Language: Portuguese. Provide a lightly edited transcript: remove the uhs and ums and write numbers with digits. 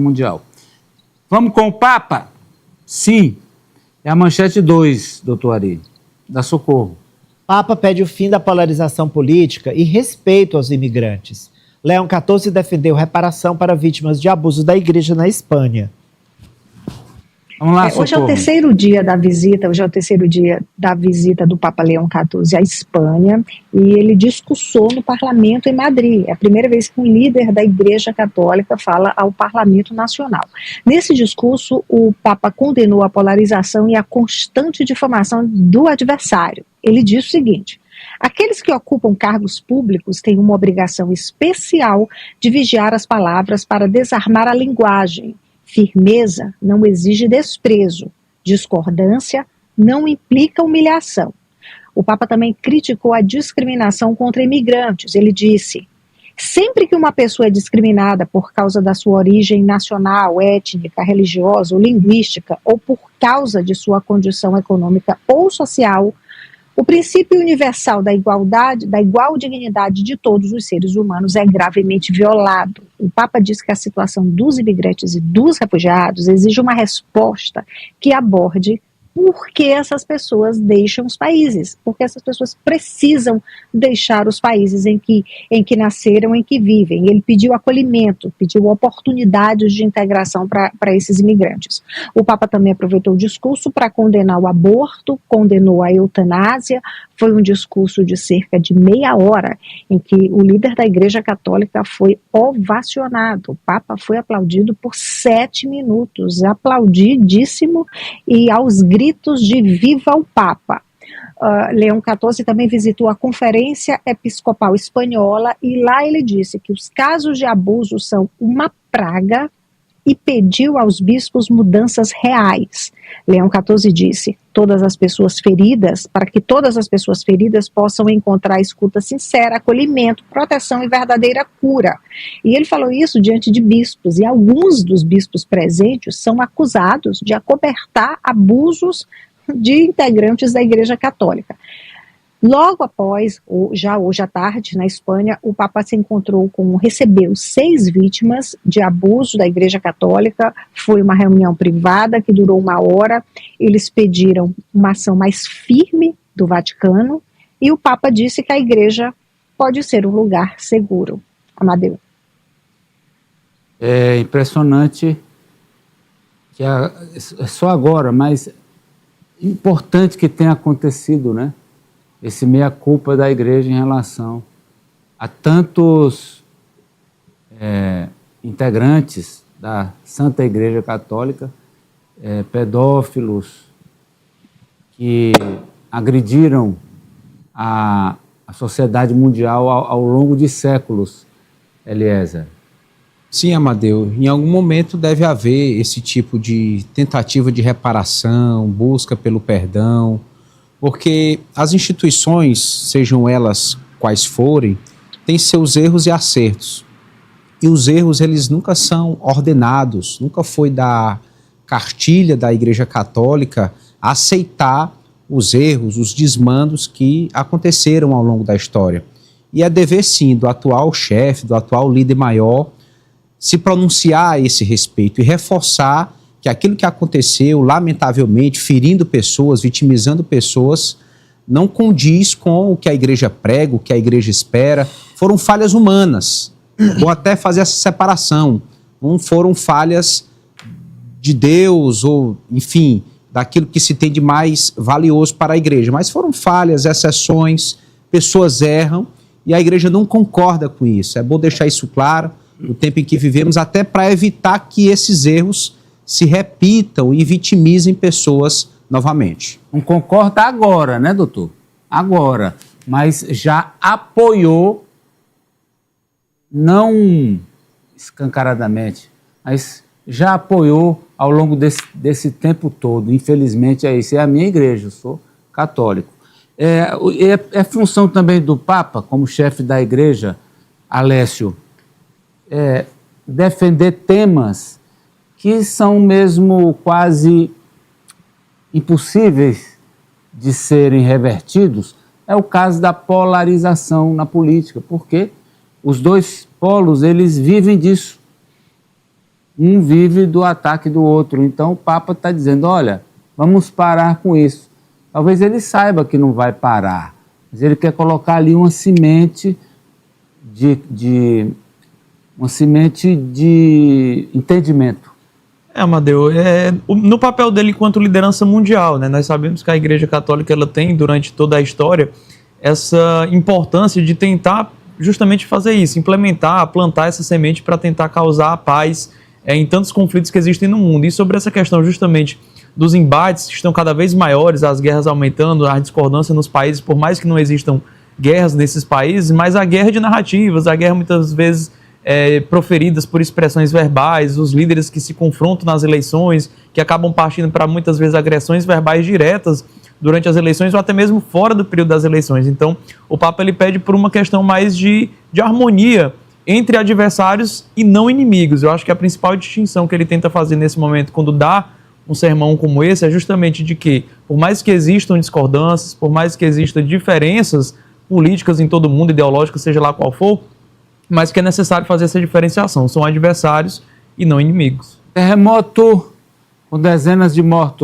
mundial. Vamos com o Papa? Sim. É a manchete 2, doutor Ari, da Socorro. Papa pede o fim da polarização política e respeito aos imigrantes. Leão XIV defendeu reparação para vítimas de abuso da igreja na Espanha. Vamos lá, Hoje é o terceiro dia da visita do Papa Leão XIV à Espanha, e ele discursou no parlamento em Madrid. É a primeira vez que um líder da Igreja Católica fala ao Parlamento Nacional. Nesse discurso, o Papa condenou a polarização e a constante difamação do adversário. Ele disse o seguinte: aqueles que ocupam cargos públicos têm uma obrigação especial de vigiar as palavras para desarmar a linguagem. Firmeza não exige desprezo. Discordância não implica humilhação. O Papa também criticou a discriminação contra imigrantes. Ele disse: sempre que uma pessoa é discriminada por causa da sua origem nacional, étnica, religiosa ou linguística, ou por causa de sua condição econômica ou social, o princípio universal da igualdade, da igual dignidade de todos os seres humanos é gravemente violado. O Papa disse que a situação dos imigrantes e dos refugiados exige uma resposta que aborde por que essas pessoas deixam os países, porque essas pessoas precisam deixar os países em que nasceram, em que vivem. Ele pediu acolhimento, pediu oportunidades de integração para esses imigrantes. O Papa também aproveitou o discurso para condenar o aborto, condenou a eutanásia. Foi um discurso de cerca de meia hora, em que o líder da Igreja Católica foi ovacionado. O Papa foi aplaudido por 7 minutos, aplaudidíssimo, e aos gritos de Viva o Papa. Leão XIV também visitou a Conferência Episcopal Espanhola, e lá ele disse que os casos de abuso são uma praga e pediu aos bispos mudanças reais. Leão XIV disse: todas as pessoas feridas, para que todas as pessoas feridas possam encontrar escuta sincera, acolhimento, proteção e verdadeira cura. E ele falou isso diante de bispos, e alguns dos bispos presentes são acusados de acobertar abusos de integrantes da Igreja Católica. Logo após, já hoje à tarde, na Espanha, o Papa recebeu 6 vítimas de abuso da Igreja Católica. Foi uma reunião privada que durou 1 hora. Eles pediram uma ação mais firme do Vaticano, e o Papa disse que a Igreja pode ser um lugar seguro. Amadeu. É impressionante que é só agora, mas importante que tenha acontecido, né? Esse meia-culpa da igreja em relação a tantos integrantes da Santa Igreja Católica, pedófilos, que agrediram a sociedade mundial ao longo de séculos, Eliezer. Sim, Amadeu, em algum momento deve haver esse tipo de tentativa de reparação, busca pelo perdão, porque as instituições, sejam elas quais forem, têm seus erros e acertos. E os erros, eles nunca são ordenados, nunca foi da cartilha da Igreja Católica aceitar os erros, os desmandos que aconteceram ao longo da história. E é dever, sim, do atual chefe, do atual líder maior, se pronunciar a esse respeito e reforçar que aquilo que aconteceu, lamentavelmente, ferindo pessoas, vitimizando pessoas, não condiz com o que a igreja prega, o que a igreja espera. Foram falhas humanas. Vou até fazer essa separação. Não foram falhas de Deus ou, enfim, daquilo que se tem de mais valioso para a igreja. Mas foram falhas, exceções, pessoas erram e a igreja não concorda com isso. É bom deixar isso claro no tempo em que vivemos, até para evitar que esses erros se repitam e vitimizem pessoas novamente. Não concorda agora, né, doutor? Agora, mas já apoiou, não escancaradamente, mas já apoiou ao longo desse tempo todo. Infelizmente é isso, é a minha igreja, eu sou católico. É função também do Papa, como chefe da igreja, Alessio, defender temas que são mesmo quase impossíveis de serem revertidos. É o caso da polarização na política, porque os dois polos, eles vivem disso. um vive do ataque do outro. Então o Papa está dizendo, olha, vamos parar com isso. Talvez ele saiba que não vai parar, mas ele quer colocar ali uma semente de entendimento. Amadeu, no papel dele enquanto liderança mundial, né, nós sabemos que a Igreja Católica ela tem, durante toda a história, essa importância de tentar justamente fazer isso, implementar, plantar essa semente para tentar causar a paz em tantos conflitos que existem no mundo. E sobre essa questão justamente dos embates que estão cada vez maiores, as guerras aumentando, a discordância nos países, por mais que não existam guerras nesses países, mas a guerra de narrativas, a guerra muitas vezes proferidas por expressões verbais, os líderes que se confrontam nas eleições, que acabam partindo para muitas vezes agressões verbais diretas durante as eleições ou até mesmo fora do período das eleições. Então, o Papa ele pede por uma questão mais de harmonia entre adversários e não inimigos. Eu acho que a principal distinção que ele tenta fazer nesse momento, quando dá um sermão como esse, é justamente de que, por mais que existam discordâncias, por mais que existam diferenças políticas em todo o mundo, ideológicas, seja lá qual for, mas que é necessário fazer essa diferenciação. São adversários e não inimigos. Terremoto com dezenas de mortos.